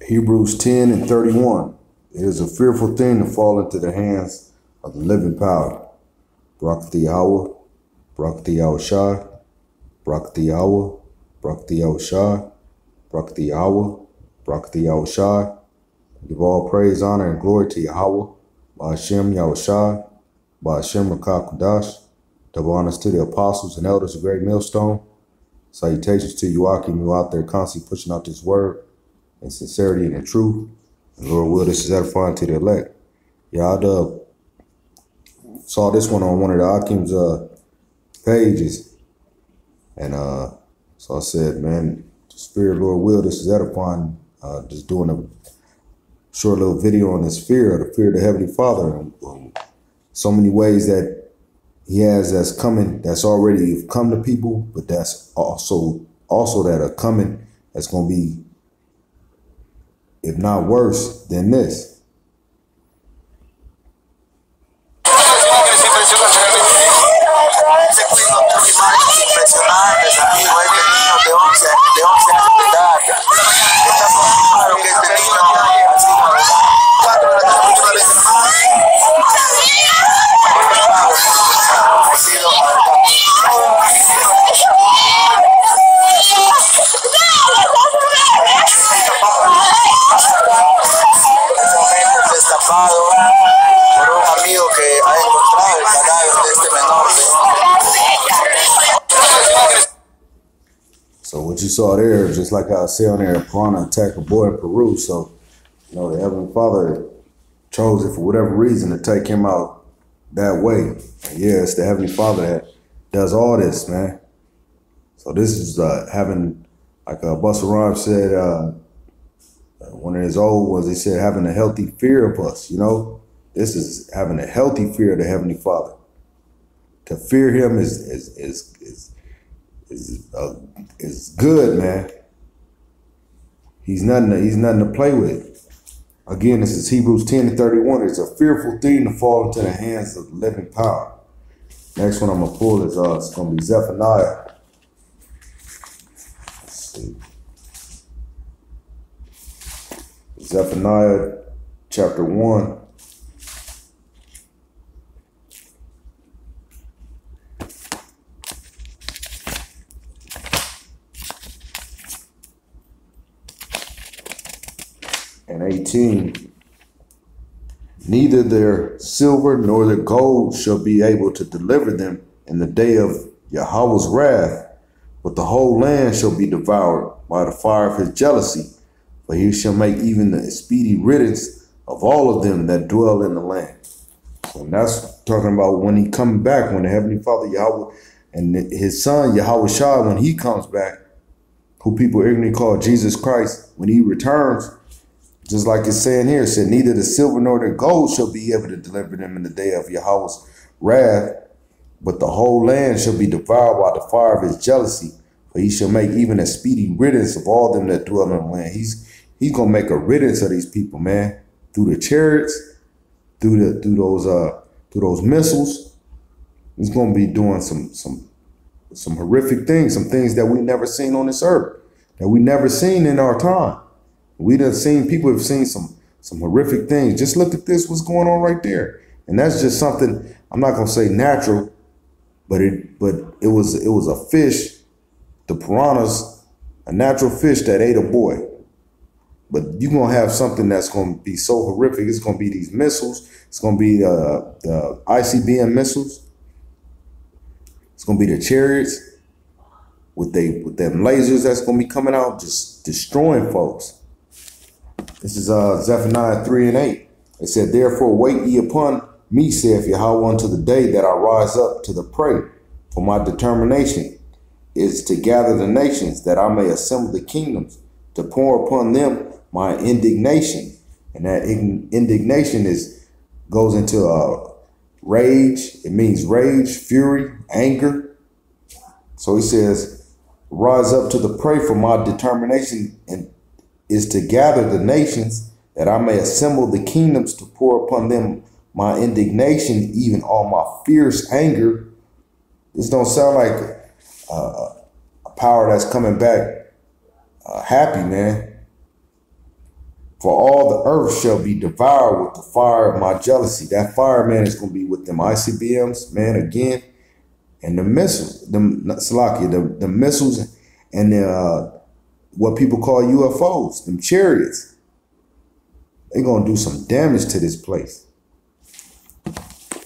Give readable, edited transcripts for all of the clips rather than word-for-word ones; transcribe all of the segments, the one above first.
Hebrews 10 and 31. It is a fearful thing to fall into the hands of the living power. Barak Yahweh, Barak Yahweh Shai, Barak Yahweh, Barak Yahweh Shai, Barak Yahweh, Barak Yahweh Shai. Give all praise, honor, and glory to Yahweh, Ba'ashem Yahweh Shai, Ba'ashem Rakah Kudash. Double honors to the apostles and elders of Great Millstone. Salutations to you, Akim, you out there constantly pushing out this word in sincerity and in truth. And Lord will, this is edifying to the elect. Yeah, I saw this one on one of the Akim's pages. And so I said, man, Spirit, Lord will, this is edifying. Just doing a short little video on this fear, the fear of the Heavenly Father. And so many ways that he has that's coming, that's already come to people, but that's also that are coming that's going to be, if not worse than this. Por un amigo que ha encontrado el cadáver de este menor. So what you saw there, just like I said on there, Piranha attacked a boy in Peru. So, you know, the Heavenly Father chose it for whatever reason to take him out that way. And yeah, it's the Heavenly Father that does all this, man. So this is having, like Busta Rhymes said, one of his old ones, he said, having a healthy fear of us, you know? This is having a healthy fear of the Heavenly Father. To fear him is good, man. He's nothing to play with. Again, this is Hebrews 10 and 31. It's a fearful thing to fall into the hands of the living power. Next one I'm gonna pull is it's gonna be Zephaniah. Let's see. Zephaniah chapter 1. And 18. Neither their silver nor their gold shall be able to deliver them in the day of Yahweh's wrath, but the whole land shall be devoured by the fire of his jealousy. For he shall make even the speedy riddance of all of them that dwell in the land. And that's talking about when he comes back, when the Heavenly Father Yahweh and his son Yahweh Shai, when he comes back, who people ignorantly call Jesus Christ, when he returns, just like it's saying here, it said, neither the silver nor the gold shall be able to deliver them in the day of Yahweh's wrath, but the whole land shall be devoured by the fire of his jealousy. For he shall make even a speedy riddance of all them that dwell in the land. He's gonna make a riddance of these people, man, through the chariots, through those missiles. He's gonna be doing some horrific things, some things that we never seen on this earth, that we never seen in our time. We done seen, people have seen some horrific things. Just look at this, what's going on right there. And that's just something, I'm not gonna say natural, but it was a fish, the piranhas, a natural fish that ate a boy. But you're going to have something that's going to be so horrific. It's going to be these missiles. It's going to be the ICBM missiles. It's going to be the chariots with them lasers that's going to be coming out, just destroying folks. This is Zephaniah 3 and 8. It said, therefore wait ye upon me, saith Yahweh, unto the day that I rise up to the prey. For my determination is to gather the nations, that I may assemble the kingdoms, to pour upon them my indignation. And that indignation goes into rage. It means rage, fury, anger. So he says, rise up to the prey, for my determination and is to gather the nations, that I may assemble the kingdoms, to pour upon them my indignation, even all my fierce anger. This don't sound like a power that's coming back happy, man. For all the earth shall be devoured with the fire of my jealousy. That fire, man, is going to be with them ICBMs, man, again. And the missiles, the missiles and the, what people call UFOs, them chariots. They're going to do some damage to this place.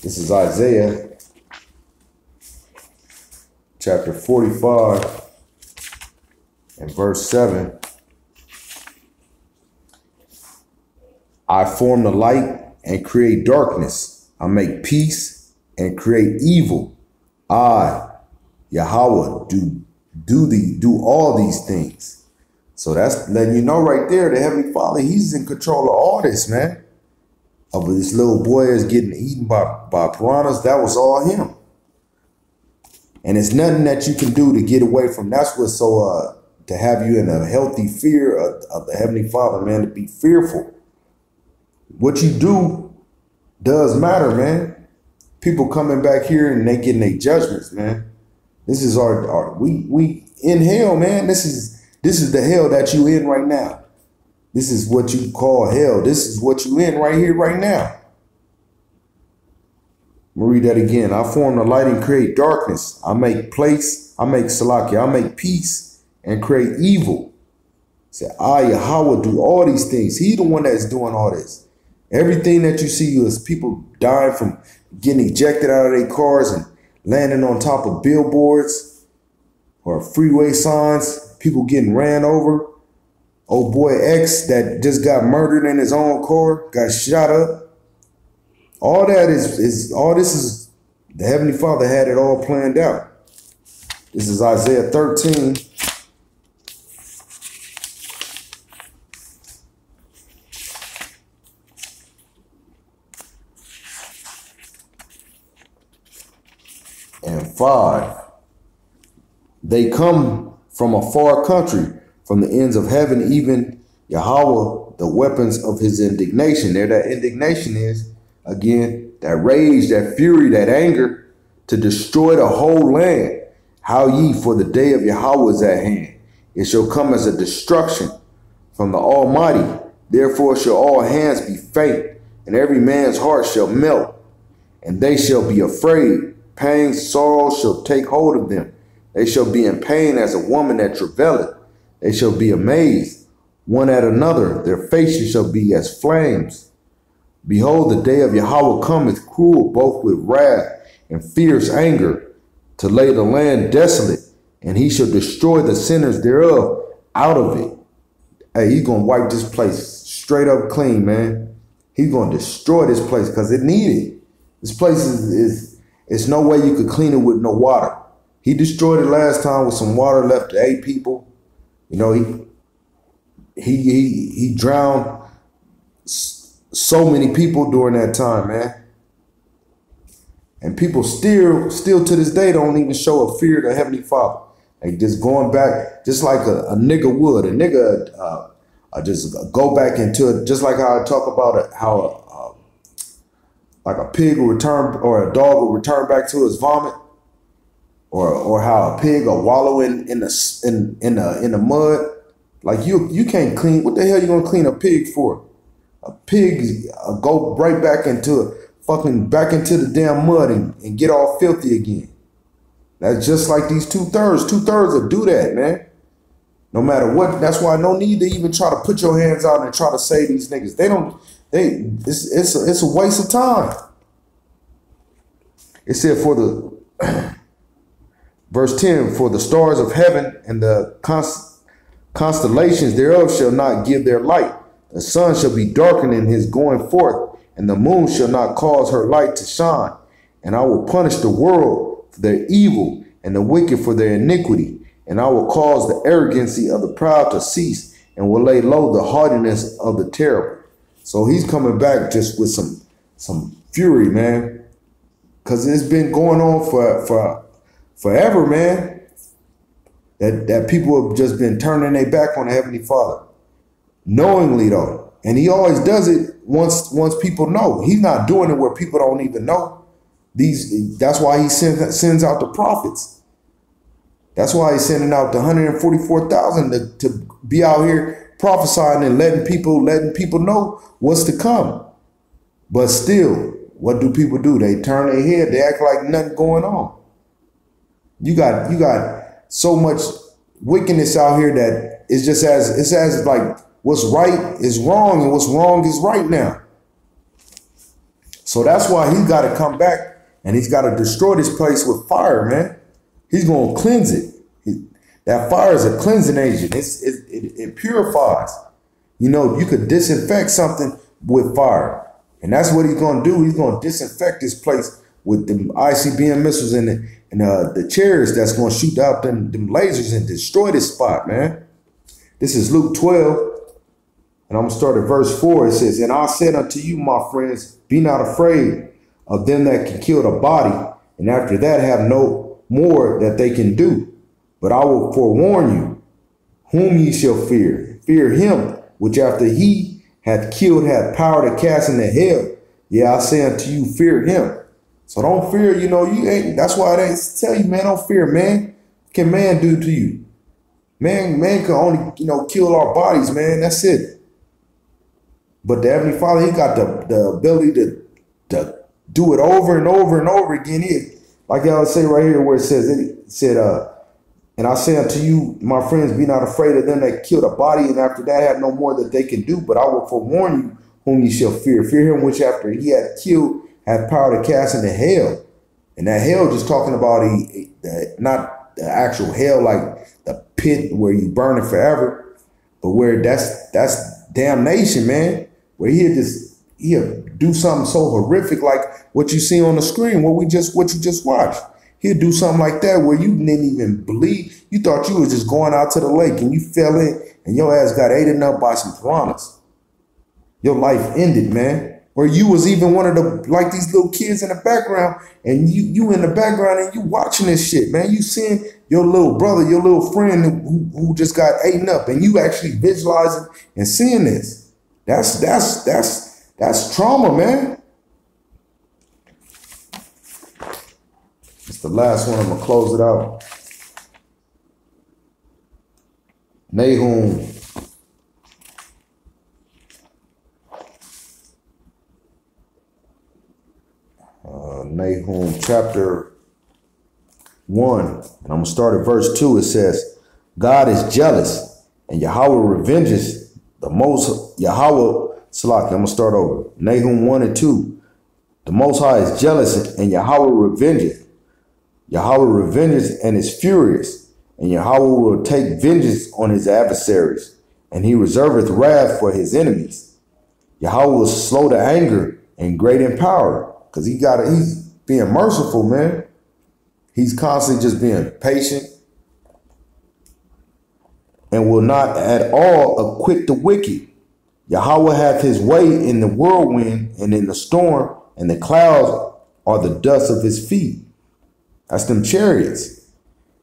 This is Isaiah chapter 45 and verse 7. I form the light and create darkness. I make peace and create evil. I, Yahweh, do all these things. So that's letting you know right there, the Heavenly Father, he's in control of all this, man. Of this little boy is getting eaten by piranhas, that was all him. And it's nothing that you can do to get away from. That's what's so, to have you in a healthy fear of the Heavenly Father, man, to be fearful. What you do does matter, man. People coming back here and they getting their judgments, man. This is we in hell, man. This is the hell that you in right now. This is what you call hell. This is what you in right here, right now. I'm gonna read that again. I form the light and create darkness. I make Salakia. I make peace and create evil. Say, I, Yahweh, do all these things. He the one that's doing all this. Everything that you see is people dying from getting ejected out of their cars and landing on top of billboards or freeway signs, people getting ran over. Old boy X that just got murdered in his own car, got shot up. All that all this is the Heavenly Father had it all planned out. This is Isaiah 13. And 5. They come from a far country, from the ends of heaven, even Yahweh, the weapons of his indignation. There that indignation is, again, that rage, that fury, that anger, to destroy the whole land. How ye, for the day of Yahweh is at hand. It shall come as a destruction from the Almighty. Therefore shall all hands be faint, and every man's heart shall melt, and they shall be afraid. Pain, sorrow shall take hold of them. They shall be in pain as a woman that travaileth. They shall be amazed, one at another. Their faces shall be as flames. Behold, the day of Yahweh cometh cruel, both with wrath and fierce anger, to lay the land desolate, and he shall destroy the sinners thereof out of it. Hey, he's going to wipe this place straight up clean, man. He's going to destroy this place because it needed. This place it's no way you could clean it with no water. He destroyed it last time with some water left to 8 people. You know, he drowned so many people during that time, man. And people still to this day don't even show a fear to Heavenly Father. Like just going back, just like a nigga would. A nigga just go back into it, just like how I talk about it, how like a pig will return, or a dog will return back to his vomit. Or how a pig will wallow in the mud. Like you can't clean. What the hell you gonna clean a pig for? A pig go right back into the damn mud and get all filthy again. That's just like these 2/3. 2/3 will do that, man. No matter what. That's why no need to even try to put your hands out and try to save these niggas. It's a waste of time. It said for the verse 10, for the stars of heaven and the constellations thereof shall not give their light. The sun shall be darkened in his going forth, and the moon shall not cause her light to shine. And I will punish the world for their evil and the wicked for their iniquity. And I will cause the arrogancy of the proud to cease, and will lay low the haughtiness of the terrible. So he's coming back just with some fury, man. Because it's been going on for forever, man. That people have just been turning their back on the Heavenly Father. Knowingly, though. And he always does it once people know. He's not doing it where people don't even know. That's why he sends out the prophets. That's why he's sending out the 144,000 to be out here prophesying and letting people know what's to come. But still, what do people do? They turn their head. They act like nothing going on. You got so much wickedness out here that it's as like what's right is wrong and what's wrong is right now. So that's why he's got to come back and he's got to destroy this place with fire, man. He's going to cleanse it. That fire is a cleansing agent. It purifies. You know, you could disinfect something with fire. And that's what he's going to do. He's going to disinfect this place with the ICBM missiles and the chariots that's going to shoot out them lasers and destroy this spot, man. This is Luke 12. And I'm going to start at verse 4. It says, "And I said unto you, my friends, be not afraid of them that can kill the body, and after that have no more that they can do. But I will forewarn you, whom ye shall fear. Fear him, which after he hath killed hath power to cast into hell. Yeah, I say unto you, fear him." So don't fear, you know, you ain't, that's why they tell you, man, don't fear, man. What can man do to you? Man can only, you know, kill our bodies, man. That's it. But the Heavenly Father, he got the ability to do it over and over and over again. He, like y'all say right here where it said, "And I say unto you, my friends, be not afraid of them that kill the body, and after that have no more that they can do. But I will forewarn you whom ye shall fear. Fear him which after he hath killed hath power to cast into hell." And that hell just talking about not the actual hell like the pit where you burn it forever, but where that's damnation, man. Where he'll do something so horrific like what you see on the screen, what you just watched. He'll do something like that where you didn't even believe. You thought you was just going out to the lake and you fell in and your ass got eaten up by some piranhas. Your life ended, man. Or you was even one of the, like these little kids in the background and you in the background and you watching this shit, man. You seeing your little brother, your little friend who just got eaten up and you actually visualizing and seeing this. That's trauma, man. It's the last one. I'm gonna close it out. Nahum. Nahum chapter 1. And I'm gonna start at verse 2. It says, "God is jealous, and Yahweh revenges the most Yahweh." Salaki, I'm gonna start over. Nahum 1 and 2. "The Most High is jealous, and Yahweh revengeth. Yahweh revenges and is furious, and Yahweh will take vengeance on his adversaries, and he reserveth wrath for his enemies. Yahweh was slow to anger and great in power," because he's being merciful, man. He's constantly just being patient and will not at all acquit the wicked. Yahweh hath his way in the whirlwind and in the storm, and the clouds are the dust of his feet. That's them chariots.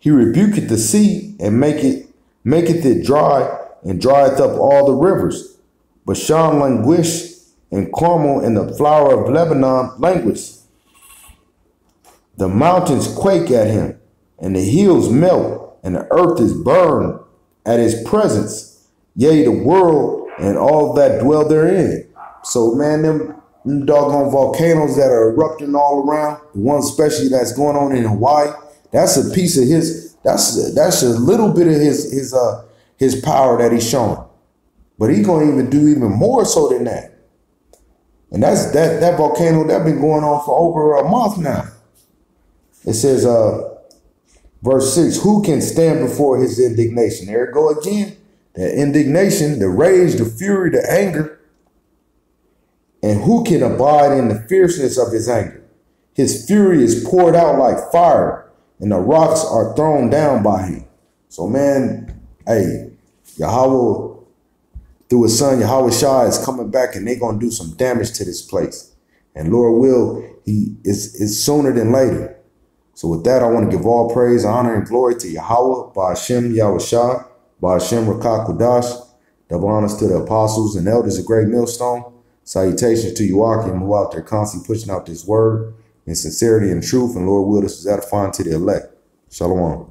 He rebuketh the sea and maketh it dry, and drieth up all the rivers. Bashan languish, and Carmel and the flower of Lebanon languish. The mountains quake at him, and the hills melt, and the earth is burned at his presence. Yea, the world and all that dwell therein. So, man, them doggone volcanoes that are erupting all around, the one especially that's going on in Hawaii, that's a piece of his, that's a little bit of his power that he's showing. But he's going to even do even more so than that. And that's that volcano that's been going on for over a month now. It says, verse 6, "Who can stand before his indignation?" There it go again. The indignation, the rage, the fury, the anger. "And who can abide in the fierceness of his anger? His fury is poured out like fire, and the rocks are thrown down by him." So, man, hey, Yahweh, through his son, Yahweh Shah, is coming back, and they're going to do some damage to this place. And Lord will, he is sooner than later. So with that, I want to give all praise, honor, and glory to Yahweh, Ba'ashem Yahweh Shah, Ba'ashem Rakah Kudash. Double honors to the apostles and elders of Great Millstone. Salutations to Yuakim, who out there constantly pushing out this word in sincerity and truth. And Lord will, this is edifying to the elect. Shalom.